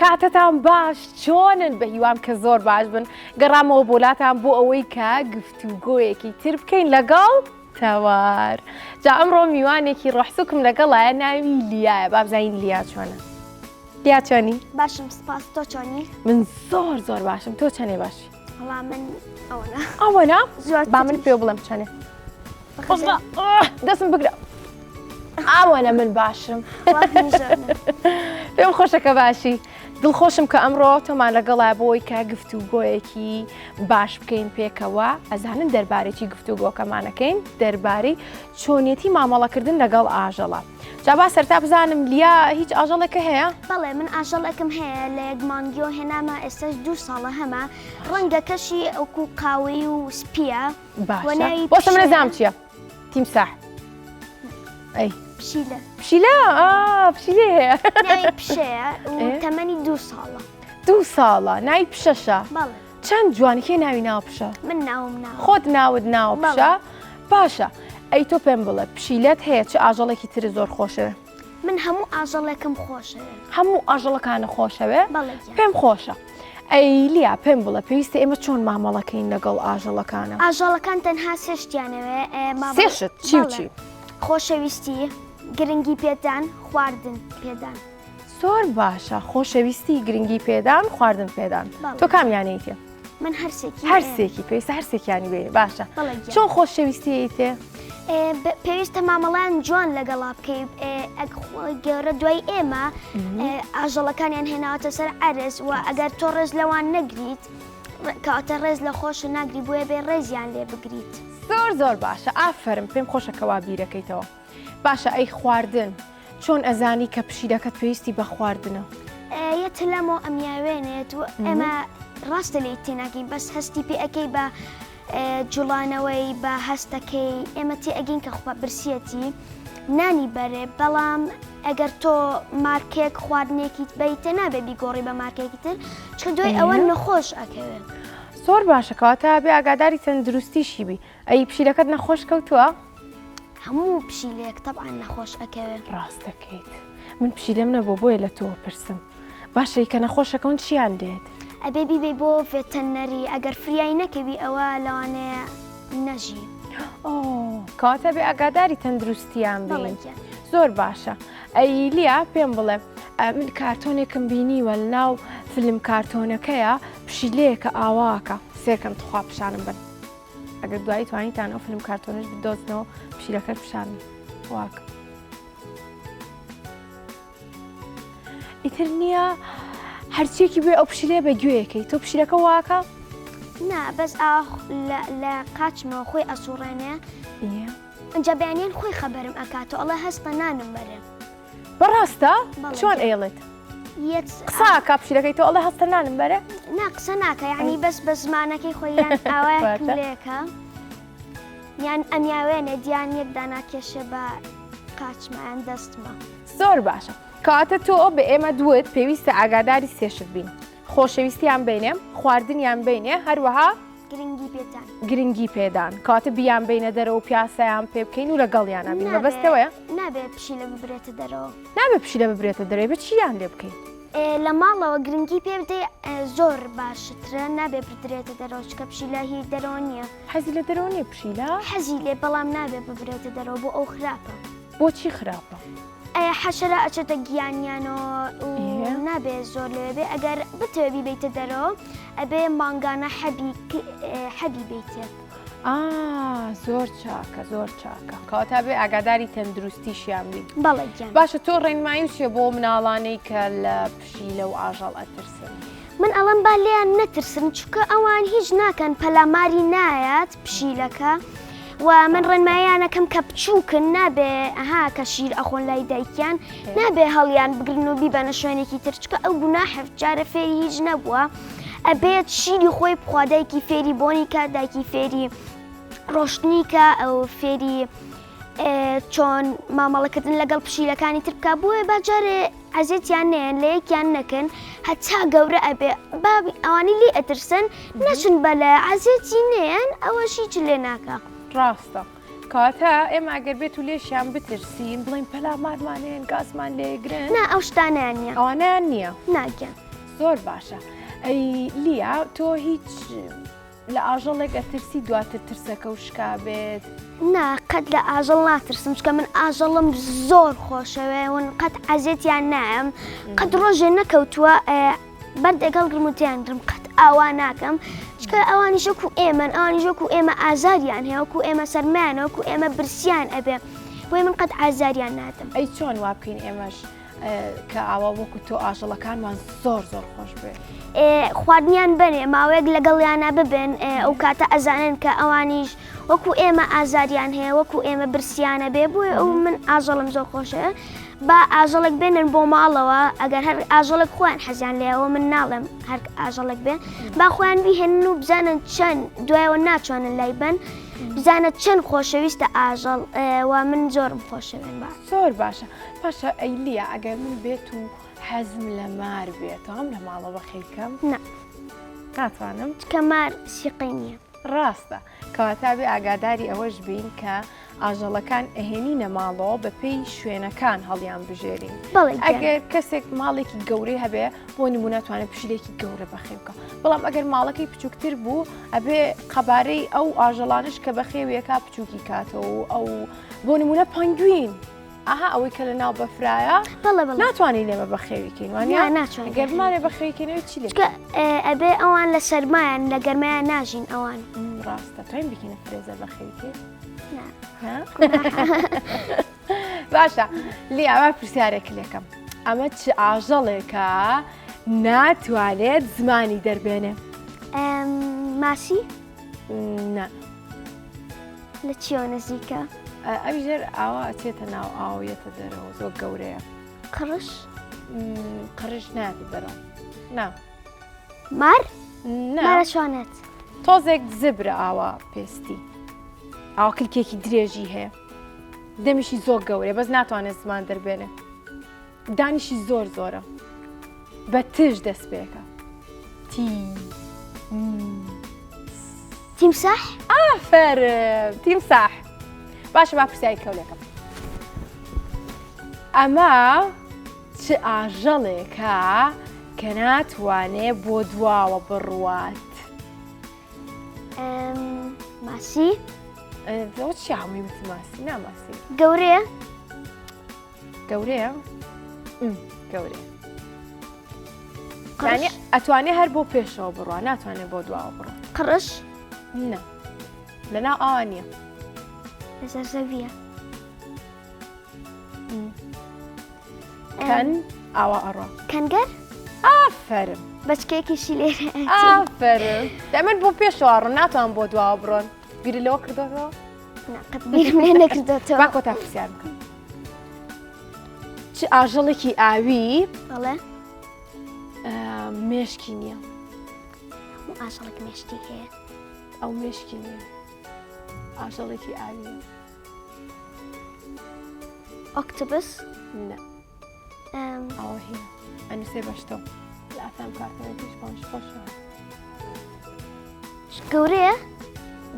کاتتان باش چۆنن بە هیوام کە زۆر باش بن گەڕامەوە بۆلاتان بۆ ئەوەی کە گفتوگۆیەکی تر بکەین لەگەڵ تەوار. جا ئەمڕۆ میوانێکی ڕەحسووکم لەگەڵایە ناوی لیایە با بزانین لیا چۆنە. لیا چۆنی؟ باشم سپاس تۆ چۆنی؟ من زۆر باشم. تۆ چەندێ باشی؟ وەڵام من ئەوەنە. ئەوەنە؟ زۆر با من پێ بڵێم چەندێ. دەستم بگرە. ئەوەنە من باشم. پێم خۆشە کە باشی. دڵخۆشم کە ئەمڕۆ تۆمان لەگەڵا بۆی کە گفتوگۆیەکی باش بکەین پێکەوە. ئەزانن دەربارێکی گفتوگۆکەمانەکەین دەربارەی چۆنیەتی مامەڵەکردن لەگەڵ ئاژەڵە. جا با سەرتا بزانم لیا هیچ ئاژەڵێکە هەیە؟ بەڵێ من ئاژەڵێکم هەیە لە یەک مانگیۆ هێنامە ئێستاش 2 ساڵە هەمە ڕەنگە کەشی ئەوکو قاوەی و سپیە. باشە بۆسە من نەزانم چییە؟ تیمساح. ئەی پشیلە. پشیلە؟ پشیلە هەیە. ناوی پشەیە و تەمەنی 2 ساڵە. 2 ساڵە ناوی پشەشە. بەڵێ. چەند جوانی کێ ناوی ناو پشە؟ من ناوم ناوە. خۆت ناوت ناو پشە؟ باشە. ئەی تۆ پێم بڵێ پشیلەت هەیە چ ئاژەڵێکی تر زۆر خۆشەوێ؟ من هەموو ئاژەڵێکم خۆشەوێ. هەموو ئاژەڵەکانە خۆشەوێ؟ بەڵێ. پێم خۆشە. ئەی لیا پێم بڵێ پێویستە ئێمە چۆن مامەڵەکەین لەگەڵ ئاژەڵەکانە؟ ئاژەڵەکان تەنها سێشتیانەوێ. سێشت چی و چی؟ خۆشەویستی، گرنگی پێدان، خواردن پێدان. زۆر باشە. خۆشەویستی، گرنگی پێدان، خواردن پێدان. تۆ کامیانەیتێ؟ من هەرسێکی. هەرسێکی پێویستە هەرسێکیانی بێ. باشە. چۆن خۆشەویستیتێ؟ پێویستە مامەڵیان جوان لەگەڵا بکەیت. گەورە دوای ئێمە ئاژەڵەکانیان هێناوەتە سەر عەرز و ئەگەر تۆ ڕێز لەوان نەگریت کەواتە ڕێز لە خۆش ناگری بۆیە بێ ڕێزیان لێ بگریت. زۆر باشە. ئافرم پێم خۆشە کەوا بیرەکەیتەوە. باشە ئەی خواردن چۆن ئەزانی کە پشیلەکەت پێویستی بە خواردنە؟ یەت لەمەوە ئەمیاوێنێت و ئێمە ڕاستە لێی تێناگەین بەس هەستی پێ ئەەکەی بە جوڵانەوەی بە هەستەکەی ئێمە تێ ئەگەین کە خوا برسیەتی نانی بەرێ بەڵام ئەگەر تۆ مارکێک خواردنێکیت بیتە نابێ بیگۆڕی بە مارکێکی تر چکە دوای ئەوە نەخۆش ئەکەوێت. زۆر باشەکەواتە بێ ئاگاداری تەندروستیشی بی. ئەی پشیلەکەت نەخۆش کەوتووە؟ هەموو پشیلەیەک تەبعان نەخۆش ئەکەوێت. ڕاست دەکەیت. من پشیلەم نەبوو بۆیە لە تۆ پرسم. باشەی کە نەخۆشەکەون چیان دێت؟ ئەبێ بیبێ بۆ ڤێتەنەری ئەگەر فریایی نەکەوی ئەوە لەوانەیە نەژی. کەواتە بێ ئاگاداری تەندروستیان بین. زۆر باشە. ئەی لیا پێم بڵێ من کارتۆنێکم بینیوە لە ناو فیلم کارتۆنەکەیە پشیلەیەکە ئاواکە سێکەم تخوا پیشانم بن. ئەگەر دوایی توانیتان ئەو فیلم کارتۆنش بدۆزنەوە پشیلەکەت پیشانم واکە. ئیتر نییە هەرچیەکی بێ ئەو پشیلێ بە گوێیەکەی تۆ پشیلەکە واکە؟ نا بەس لە قاچمەوە خۆی ئەسوڕێنێ ئەنجا بەیانیان خۆی خەبەرم ئەکاتەوە ئەڵێ هەستە نانم بەرێ. بەڕاستە؟ چۆن ئێڵێت؟ قساکە پشیلەکەی تۆ ئەڵێ هەستە نانم بەرێ؟ نا قسە ناکە یعنی بەس بە زمانەکەی خۆیان ئاوایەکم لێکە یان ئەمیاوێنێ دییان یەک داناکێشە بە قاچمەیان دەستمە. زۆر باشە. کاتە تۆ بە ئێمە دوت پێویستە ئاگاداری سێشت بین. خۆشەویستیان بینێ، خواردنیان بینێ، هەروەها گرنگی پێدان. کاتە بیان بینە دەرەوە پیاسەیان پێ بکەین و لەگەڵیانە بین. بەبەستەوەیە؟ نابێت پشیلە ببرێتە دەرەوە. نابێت پشیلە ببرێتە دەرەوە بە چییان لێ بکەین؟ لە ماڵەوە گرنگی پێ بدەی زۆر باشترە نابێت بدرێتە دەرەوە چکە پشیلە هی دەرەوە نییە. حەزی لە دەرەوە نییە پشیلە؟ حەزی لێ بەڵام نابێت ببرێتە دەرەوە بۆ ئەو خراپە. بۆچی خراپە؟ حەشەرە ئەچێتە گیانیانەوە نابێت زۆر لێبێ ئەگەر بتەوێ بیبیتە دەرەوە ئەبێ مانگانە حەبی بیتێ. زۆر چاکە زۆر چاکە. کەواتە بێ ئاگاداری تەندروستیشیان بین. بەڵێ گیان. باشە تۆ ڕێنمایی چێ بۆ مناڵانەی کە لە پشیلە و ئاژەڵ ئەترسن؟ من ئەڵەم با لێیان نەترسن چکە ئەوان هیچ ناکەن پەلاماری نایەت پشیلەکە و من ڕێنماییانەکەم کە بچووکن نابێ ئەها کە شیر ئەخۆن لای دایکیان نابێ هەڵیان بگرن و بیبەنە شوێنێکی تر چکە ئەو گوناحە جارە فێری هیچ نەبووە ئەبێت شیری خۆی بخوا دایکی فێری بۆنی کە دایکی فێری ڕۆشتنیکە ئەو فێری چۆن مامەڵەکردن لەگەڵ پشیلەکانی تر بکە بۆیە باجارێ عەزیەتیان نێن لە یەکیان نەکەن هەتا گەورە ئەبێ ئەوانی لێ ئەترسن نەچن بەلە عەزیەتی نێن ئەوەشی چ لێ ناکە. ڕاستە. کەواتە ئێمە ئەگەر بێت و لێشیان بترسین بڵین پەلامارمانێن گازمان لێگرن نا ئەو شتانیان نییە. ئەوانیان نییە. ناگەن. زۆر باشە. ئەی لیا تۆ هیچ لە ئاژەڵێک ئەترسی دواتر ترسەکە و شکا بێت؟ نا قەت لە ئاژەڵ ناترسم چکە من ئاژەڵم زۆر خۆشەوێ ون قەت عەزیەتیان نایم قەت ڕۆژێ نەکەوتووە بەر دەگەڵ گرموتیاندرم قەت ئاوا ناکەم چکە ئەوانیش وەکو ئێمەن ئەوانیش وەکو ئێمە ئازاریان هەیە وەکو ئێمە سەرمایانە وەکو ئێمە برسیان ئەبێ بۆی من قەت ئازاریان نادەم. ئەی چۆن وا بکەین ئێمەش کە ئاوا وەکو تۆ ئاژەڵەکانمان زۆر خۆش بێت؟ خواردنیان بنێ ماوەیەک لەگەڵیانە ببن ئەو کاتە ئەزانن کە ئەوانیش وەکو ئێمە ئازاریان هەیە وەکو ئێمە برسیانە بێ بووە ئەو من ئاژەڵم زۆر خۆشە با ئاژەڵێک بێنن بۆ ماڵەوە ئەگەر هەر ئاژەڵێک خۆیان حەزیان لێەوە من ناڵێم هەر ئاژەڵێک بێن با خۆیان بیهێنن و بزانن چەند دوایەوە ناچوانن لای بن بزانە چەند خۆشەویستە ئاژەڵ و من زۆرم خۆشەوێن با زۆر باشە. پاشە ئەیلیە ئەگەر من بێت و حەزم لە مار بێت ئەم لە ماڵەوە خەیکەم؟ ناتوانم چکە مار سیقەی نییە. ڕاستە کەواتابێ ئاگاداری ئەوەش بین کە ئاژەڵەکان ئەهێنینە ماڵەوە بە پێی شوێنەکان هەڵیان بژێرین. ئەگەر کەسێک ماڵێکی گەورەی هەبێ بۆ نمونەتوانێت پشیلێکی گەورە بەخێ بکە بەڵام ئەگەر ماڵەکەی بچووکتر بوو ئەبێ قەبارەی ئەو ئاژەڵانش کە بەخێویەکە بچووکی کاتەوە و ئەو بۆ نمونە پەنگوین ئاها ئەوەی کە لە ناو بەفرایە ناتوانین لێمە بەخێویکەین وانە ناتوانین گەرمانێ بەخێویکەنەوە چی لێ ئەبێ ئەوان لە سەرمایان لە گەرمایان ناژین ئەوان ڕاستە توین بکەینە فرێزە بەخێویکێ باشە لی ئەوە پرسیارێک لێکم ئەمە چ ئاژەڵێکە ناتوانێت زمانی دەربێنێ؟ ماسی؟ نا لە چیەوە نزیکە؟ ئەویژێر ئاوا ئەچێتە ناو ئاویەتە دەرەوە زۆر گەورەیە. قڕش؟ قڕش ناتی بەرەوە نا مار؟ مارە شوانێت تۆزێک زبرە ئاوا پێستی ئاوا کلکێکی درێژی هەیە دەمیشی زۆر گەورەیە بەس ناتوانێت زمان دەربێنێ دانیشی زۆر زۆرە بە تژ دەست پێەکە تیمساح؟ ئافەرم تیمساح. باشە با پرسیاری کەولەکەم ئەمە چ ئاژەڵێکە کە ناتوانێت بۆ دواوە بڕوات؟ ماسی؟ ئەوە چی هەمووی وت ماسی ناماسی گەورەیە؟ گەورەیە؟ گەورەیە یعنی ئەتوانێت هەر بۆ پێشەوە بڕوە ناتوانێت بۆ دواوە بڕوە. قڕش؟ نە لەناو ئاوا نییە لەسەر زەویە. کەن ئاوا ئەڕۆ کەنگەر؟ ئافەرم بەچکەیەکیشی لێرە ئافەرم دەمن بۆ پێشەوە ڕۆ ناتوان بۆ دواوە بڕۆن بیری لەوە کردەوە؟ قەت بیرم لێ نەکردێتەوە. با کۆتا پرسیار بکەم چ ئاژەڵێکی ئاوی بەڵێ مێشکی نییە؟ هەموو ئاژەڵێک مێشکی هەیە. ئەو مێشکی نییە ئاژەڵێکی ئاوی. ئۆکتۆبس؟ نە ئەوە هەیە ئەنووسێ بەشتەوە لە ئافام کارتەوەیش باشش خۆشەوە. گەورەیە؟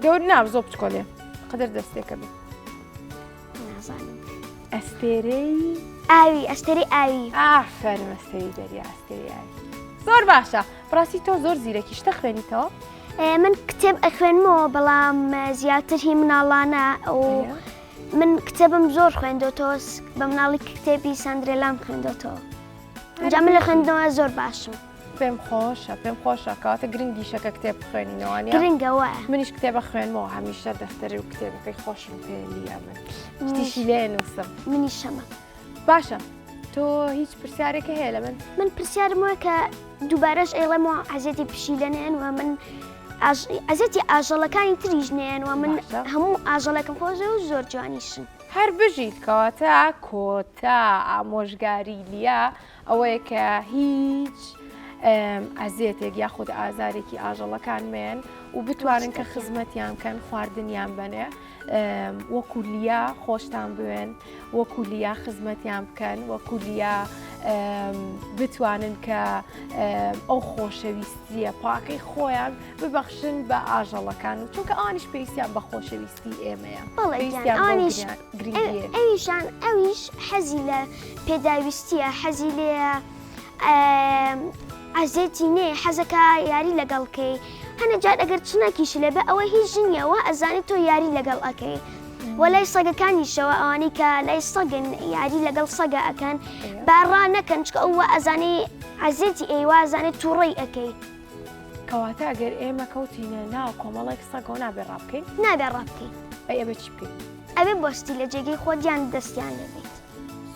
گەور نام زۆر بچکۆلێ قەدەر دەستێکە بێت نازانم. ئەستێرەی ئاوی ئەستێرەی ئاوی. ئافەرم ئەستێری دەریا ئەستێری ئاوی. زۆر باشە بڕاستی تۆ زۆر زیرەکی شتە خوێنیتەوە؟ من کتێب ئەخوێنمەوە بەڵام زیاتر هی مناڵانە و من کتێبم زۆر خوێندۆتەوە بە مناڵی کتێبی ساندرێلام خوێندۆتەوە. ئەنجا من لە خوێندنەوە زۆر باشم. پێم خۆشە کەواتە گرنگیشەکە کتێب بخوێنینەوەنی گرنگەوە منیش کتێبە خوێنمەوە هەمیشە دەفتەری و کتێبەکەی خۆشم پێلیە من شتیشی لێ نووسم. منی شەمە. باشە تۆ هیچ پرسیارێکە هەیە لە من؟ من پرسیارم وە کە دووبارەش ئێڵێمەوە عەزێتی پشیلەنێن و من ئەزێتی ئاژەڵەکانی تریژنێن و من هەموو ئاژەڵەکەم خۆشە و زۆر جوانیشن. هەر بژیت کەواتە کۆتا ئامۆژگاری لیا ئەوەیە کە هیچ ئەزیێتێک یاخود ئازارێکی ئاژەڵەکانمێن و بتوانن کە خزمەتیان بکەن خواردنیان بنێ وەکو لیا خۆشتان بوێن وەکو لیا خزمەتیان بکەن وەکو لیا بتوانن کە ئەو خۆشەویستیە پاکەی خۆیان ببەخشن بە ئاژەڵەکان و چونکە ئانیش پێویستیان بە خۆشەویستی ئێمەیە ئەویشان ئەویش حەزی لە پێداویستیە حەزی لێ عزێتی نێ حەزەکە یاری لەگەڵکەی هەنە جار ئەگەر چنەکیش لێ بە ئەوە هیچ ژنیەوە ئەزانێت تۆ یاری لەگەڵ ئەەکەی وە لای سەگەکانیشەوە ئەوانەی کە لای سەگن یاری لەگەڵ سەگە ئەەکەن باڕان نەکەن چکە ئەوە ئەزانێ عزێتی ئێوە ئەزانێت تووڕێی ئەەکەی کەواتە ئەگەر ئێمە کەوتینە ناو کۆمەڵێک سەگەوە نابێ ڕابکەین نابێ ڕابکەین ئەبێ چی بکەین ئەبێ بۆستی لە جێگەی خۆیان دەستیان لەبێت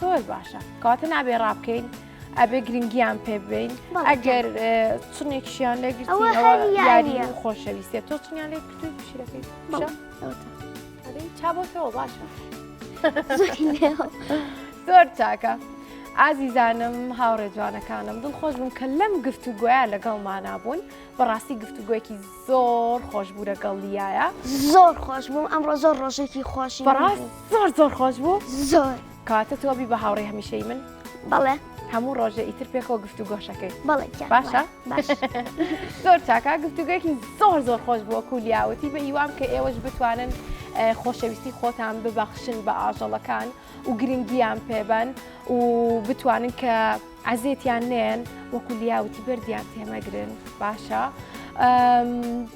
زۆر باشە کەواتە نابێ ڕابکەین ئەبێ گرنگیان پێ ببین ئەگەر چنێکیشیان لێگرتینەوە یاری و خۆشەویستێت تۆ چنیان لێ کردوی پشیرەکەی چابۆتەوە باشە زۆر چاکە ئازیزانم هاوڕێ جوانەکانم دڵخۆش بووم کە لەم گفتوگوۆیە لەگەڵمان بوون بەڕاستی گفتوگوۆیەکی زۆر خۆش بوو لەگەڵ لیایە زۆر خۆش بووم ئەمڕۆ زۆر ڕۆژێکی خۆشی بەڕاست زۆر خۆش بوو زۆر کاتە تۆبی بە هاوڕێ هەمیشەی من بەڵێ هەموو ڕۆژە ئیتر پێکەوە گفتوگۆشەکەی بەڵێ باشە زۆر چاکە گفتوگوێکی زۆر خۆش بووە کولیاوەتی بە هیوام کە ئێوەش بتوانن خۆشەویستی خۆتان ببەخشن بە ئاژەڵەکان و گرنگیان پێبن و بتوانن کە عزێتیان نێن وەکو لیاوتی بەردیان تێمەگرن باشە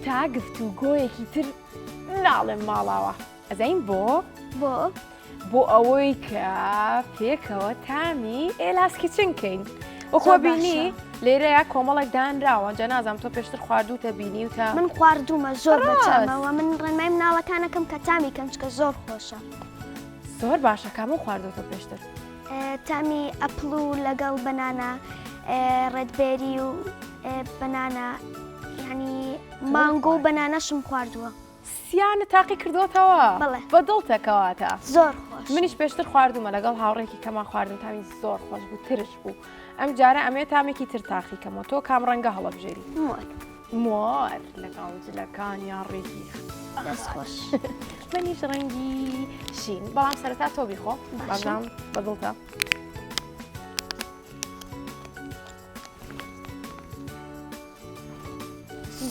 تا گفتوگۆیەکی تر ناڵێم ماڵاوە ئەزین بۆ ئەوەی کە پێکەوە تامی ئێلاسکی چنکەین وەکوە بینی لێرەیە کۆمەڵێک دانراوە جە نازانم تۆ پێشتر خواردوتە بینی و تا من خواردومە زۆر بەچەمەوە من ڕێنمای مناڵەکانەکەم کە تامی کەم چکە زۆر خۆشە زۆر باشە کامە خواردوتە پێشتر تامی ئەپڵ و لەگەڵ بەنانە ڕێدبێری و بەنانە ینی مانگۆ و بەنانەشم خواردووە سیانە تاقی کردوتەوە بە دڵتەکەواتە زۆر خۆش منیش پێشتر خواردومە لەگەڵ هاوڕێکی کەمان خواردن تامی زۆر خۆش بوو ترش بوو ئەم جارە ئەمێ تامێکی تر تاقیکەمەوە تۆ کام ڕەنگە هەڵەبژێری مۆر لەگەڵ جلەکان یان ڕێکی دەست خۆش منیش ڕەنگی شین بەڵام سەرەتا تۆ بیخۆ بازام بە دڵتە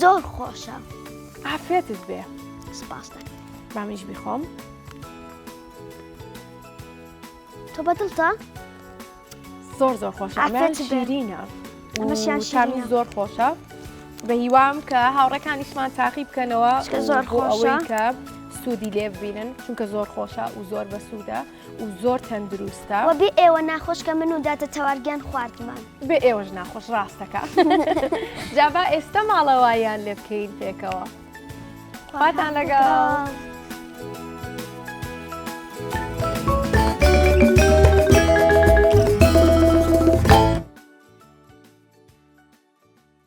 زۆر خۆشە ئافرێتت بێ سپاس دەکەم با منیش بیخۆم تۆ بەدڵتە؟ زۆر خۆشە ئەمەیان شیرینە تامی زۆر خۆشە بە هیوام کە هاوڕێکانیشمان تاقی بکەنەوە زۆر بۆ ئەوەی کە سوودی لێ ببینن چونکە زۆر خۆشە و زۆر بەسوودە و زۆر تەندروستە وە بێ ئێوە ناخۆش کە من و داتە تەوارگیان خواردمان بێ ئێوەش ناخۆش ڕاستەکە جابا ئێستا ماڵەواییان لێ بکەین پێکەوە خواتان لەگەڵ